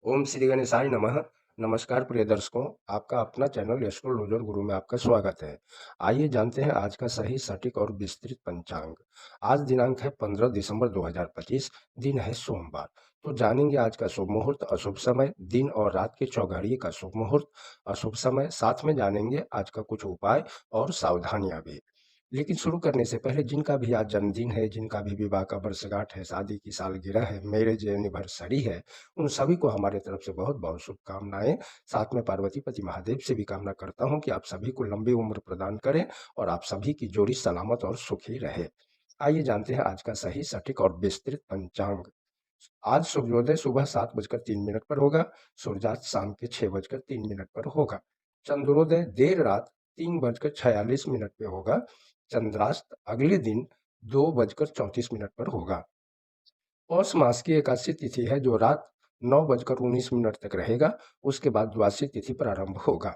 ओम श्री गणेशाय नमः। नमस्कार प्रिय दर्शकों, आपका अपना चैनल एस्ट्रोलॉजर गुरु में आपका स्वागत है। आइए जानते हैं आज का सही, सटीक और विस्तृत पंचांग। आज दिनांक है 15 दिसंबर 2025, दिन है सोमवार। तो जानेंगे आज का शुभ मुहूर्त, अशुभ समय, दिन और रात के चौघड़िए का शुभ मुहूर्त, अशुभ समय, साथ में जानेंगे आज का कुछ उपाय और सावधानियां भी। लेकिन शुरू करने से पहले जिनका भी आज जन्मदिन है, जिनका भी विवाह का वर्षगांठ है, शादी की सालगिरह है, मैरिज एनिवर्सरी है, उन सभी को हमारे तरफ से बहुत-बहुत शुभकामनाएँ। साथ में पार्वतीपति महादेव से भी कामना करता हूँ कि आप सभी को लंबी उम्र प्रदान करें और आप सभी की जोड़ी सलामत और सुखी रहे। आइए जानते हैं आज का सही, सटीक और विस्तृत पंचांग। आज सूर्योदय सुबह 7:03 पर होगा, सूर्यास्त शाम के 6:03 पर होगा। चंद्रोदय देर रात 3:46 पे होगा। चंद्रास्त अगले दिन 2:34 पर होगा। पौष मास की एकादशी तिथि है जो रात 9:19 तक रहेगा। उसके बाद द्वादशी तिथि प्रारंभ होगा।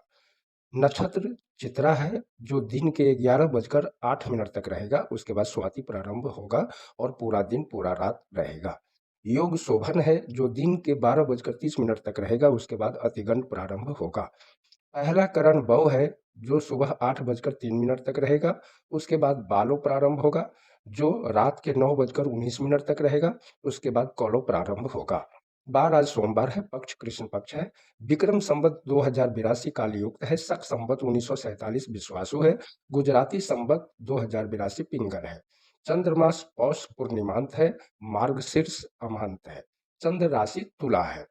नक्षत्र चित्रा है जो दिन के 11:08 तक रहेगा। उसके बाद स्वाति प्रारंभ होगा और पूरा दिन पूरा रात रहेगा। योग शोभन है जो दिन के 12:30 तक रहेगा। उसके बाद अतिगंड प्रारंभ होगा। पहला करण बव है जो सुबह 8:03 तक रहेगा। उसके बाद बालो प्रारंभ होगा जो रात के 9:19 तक रहेगा। उसके बाद कौलो प्रारंभ होगा। बार आज सोमवार है, पक्ष कृष्ण पक्ष है। विक्रम संवत 2082 कालयुक्त है। शक संवत 1947 विश्वासु है। गुजराती संवत 2082 पिंगल है। चंद्रमास पौष पूर्णिमांत है। मार्गशीर्ष अमांत है। चंद्र राशि तुला है।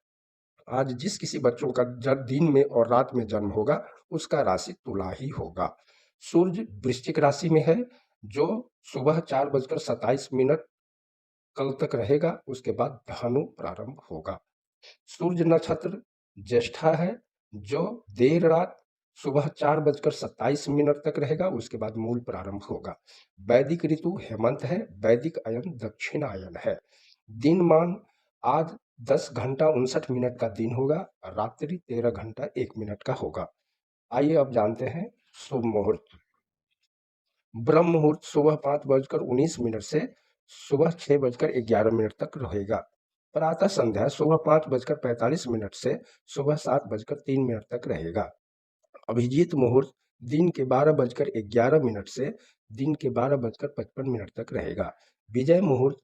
आज जिस किसी बच्चों का दिन में और रात में जन्म होगा उसका राशि तुला ही होगा। सूर्य वृश्चिक राशि में है जो सुबह 4:27 कल तक रहेगा। उसके बाद धनु प्रारंभ होगा। सूर्य नक्षत्र ज्येष्ठा है जो देर रात सुबह 4:27 तक रहेगा। उसके बाद मूल प्रारंभ होगा। वैदिक ऋतु हेमंत है। वैदिक अयन दक्षिणायन है। दिनमान आज 10 घंटा 59 मिनट का दिन होगा। रात्रि 13 घंटा 1 मिनट का होगा। आइए अब जानते हैं शुभ मुहूर्त। ब्रह्म मुहूर्त सुबह 5:19 से सुबह 6:11 तक रहेगा। प्रातः संध्या सुबह 5:45 से सुबह 7:03 तक रहेगा। अभिजीत मुहूर्त दिन के 12:11 से दिन के 12:55 तक रहेगा। विजय मुहूर्त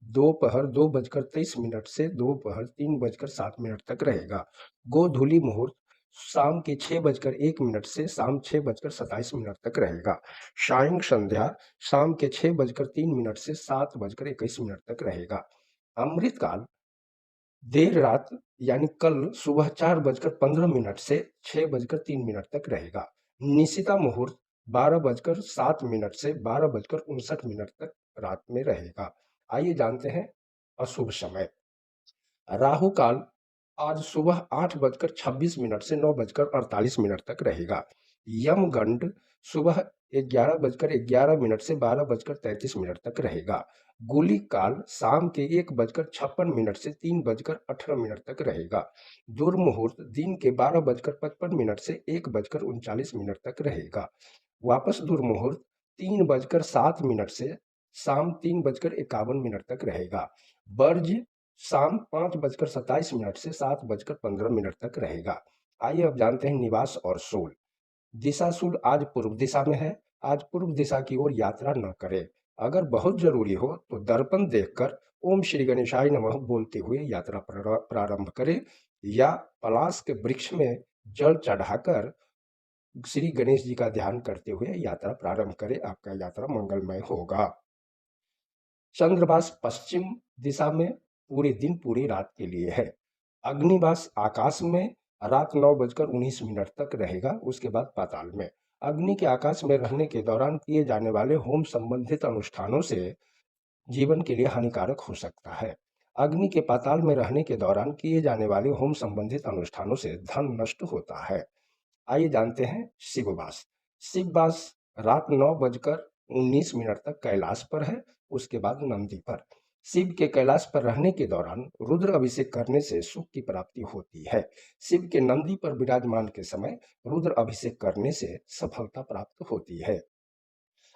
दोपहर 2:23 से दोपहर 3:07 तक रहेगा। गोधूली मुहूर्त शाम के 6:01 से शाम 6:27 तक रहेगा। सायं संध्या शाम के 6:03 से 7:21 तक रहेगा। अमृत काल देर रात यानी कल सुबह 4:15 से 6:03 तक रहेगा। निशिता मुहूर्त 12:07 से 12:59 तक रात में रहेगा। आइए जानते हैं अशुभ समय। राहु काल आज सुबह 8:26 से 9:48 तक रहेगा। यमगंड सुबह 11:11 से 12:33 तक रहेगा। गुली काल शाम के 1:56 से 3:18 तक रहेगा। दुर्मुहूर्त दिन के 12:55 से 1:39 तक रहेगा। वापस दुर्मुहूर्त 3:07 से शाम 3:51 तक रहेगा। वर्ज शाम 5:27 से 7:15 तक रहेगा। आइए अब जानते हैं निवास और शूल। दिशाशूल आज पूर्व दिशा में है। आज पूर्व दिशा की ओर यात्रा न करें। अगर बहुत जरूरी हो तो दर्पण देखकर ओम श्री गणेशाय नमः बोलते हुए यात्रा प्रारंभ करें या पलाश के वृक्ष में जल चढ़ाकर श्री गणेश जी का ध्यान करते हुए यात्रा प्रारंभ करें। आपका यात्रा मंगलमय होगा। चंद्रमास पश्चिम दिशा में पूरे दिन पूरी रात के लिए है। अग्निवास आकाश में रात 9:19 तक रहेगा। उसके बाद पाताल में। अग्नि के आकाश में रहने के दौरान किए जाने वाले होम संबंधित अनुष्ठानों से जीवन के लिए हानिकारक हो सकता है। अग्नि के पाताल में रहने के दौरान किए जाने वाले होम संबंधित अनुष्ठानों से धन नष्ट होता है। आइए जानते हैं शिववास। शिववास रात 9:19 तक कैलाश पर है। उसके बाद नंदी पर। शिव के कैलाश पर रहने के दौरान रुद्र अभिषेक करने से सुख की प्राप्ति होती है। शिव के नंदी पर विराजमान के समय रुद्र अभिषेक करने से सफलता प्राप्त होती है।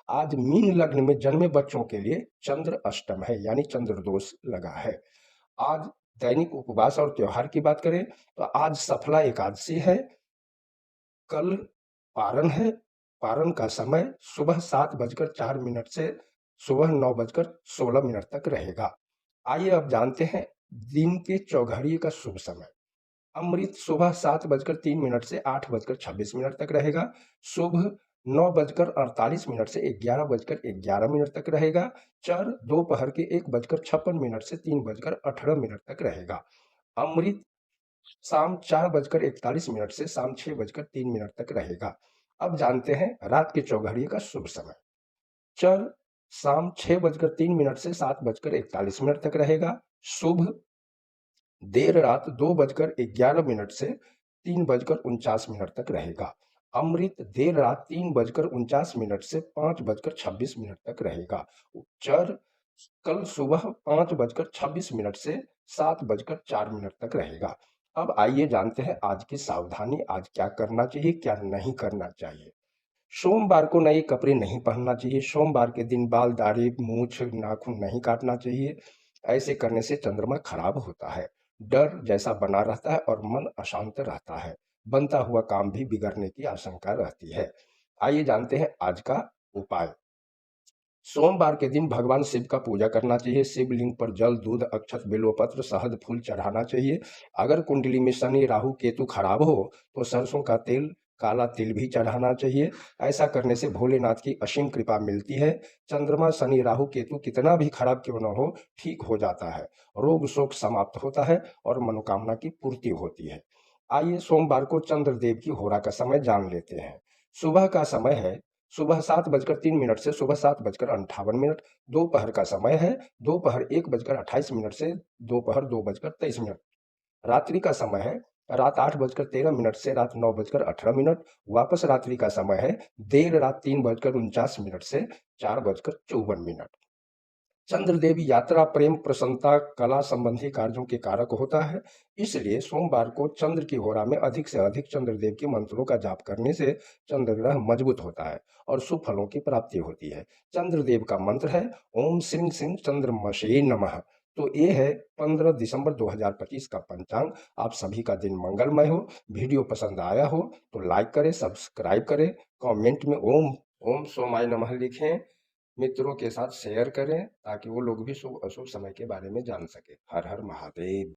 आज मीन लग्न में जन्मे बच्चों के लिए चंद्र अष्टम है यानी चंद्र दोष लगा है। आज दैनिक उपवास और त्योहार की बात करें तो आज सफला एकादशी है, कल पारण है। पारण का समय सुबह 7:04 से सुबह 9:16 तक रहेगा। आइए अब जानते हैं दिन के चौघड़िए का शुभ समय। अमृत सुबह 7:03 से 8:26 तक रहेगा। शुभ 9:48 से 11:11 तक रहेगा। चर दोपहर के 1:56 से 3:18 तक रहेगा। अमृत शाम 4:41 से शाम 6:03 तक रहेगा। अब जानते हैं रात के चौघड़िए का शुभ समय। चर शाम 6:03 से 7:41 तक रहेगा। शुभ देर रात 2:11 से 3:49 तक रहेगा। अमृत देर रात 3:49 से 5:26 तक रहेगा। चर कल सुबह 5:26 से 7:04 तक रहेगा। अब आइए जानते हैं आज की सावधानी, आज क्या करना चाहिए, क्या नहीं करना चाहिए। सोमवार को नए कपड़े नहीं पहनना चाहिए। सोमवार के दिन बाल, दाढ़ी, मूछ, नाखून नहीं काटना चाहिए। ऐसे करने से चंद्रमा खराब होता है। डर जैसा बना रहता है और मन अशांत रहता है। बनता हुआ काम भी बिगड़ने की आशंका रहती है। आइए जानते हैं आज का उपाय। सोमवार के दिन भगवान शिव का पूजा करना चाहिए। शिवलिंग पर जल, दूध, अक्षत, बिल्वपत्र, शहद, फूल चढ़ाना चाहिए। अगर कुंडली में शनि, राहु, केतु खराब हो तो सरसों का तेल, काला तिल भी चढ़ाना चाहिए। ऐसा करने से भोलेनाथ की असीम कृपा मिलती है। चंद्रमा, शनि, राहु, केतु कितना भी खराब क्यों न हो, ठीक हो जाता है। रोग शोक समाप्त होता है और मनोकामना की पूर्ति होती है। आइए सोमवार को चंद्रदेव की होरा का समय जान लेते हैं। सुबह का समय है सुबह 7:03 से सुबह 7:58। दोपहर का समय है दोपहर 1:28 से दोपहर 2:23। रात्रि का समय है रात 8:13 से रात 9:18। वापस रात्रि का समय है देर रात 3:49 से 4:54। चंद्रदेव यात्रा, प्रेम, प्रसन्नता, कला संबंधी कार्यों के कारक होता है। इसलिए सोमवार को चंद्र की होरा में अधिक से अधिक चंद्रदेव के मंत्रों का जाप करने से चंद्र ग्रह मजबूत होता है और शुभ फलों की प्राप्ति होती है। चंद्रदेव का मंत्र है ओम श्रीं श्रीं चंद्रमसे नमः। तो ये है 15 दिसंबर 2025 का पंचांग। आप सभी का दिन मंगलमय हो। वीडियो पसंद आया हो तो लाइक करें, सब्सक्राइब करें, कमेंट में ओम ओम सोमाय नमः लिखें, मित्रों के साथ शेयर करें ताकि वो लोग भी शुभ अशुभ समय के बारे में जान सके। हर हर महादेव।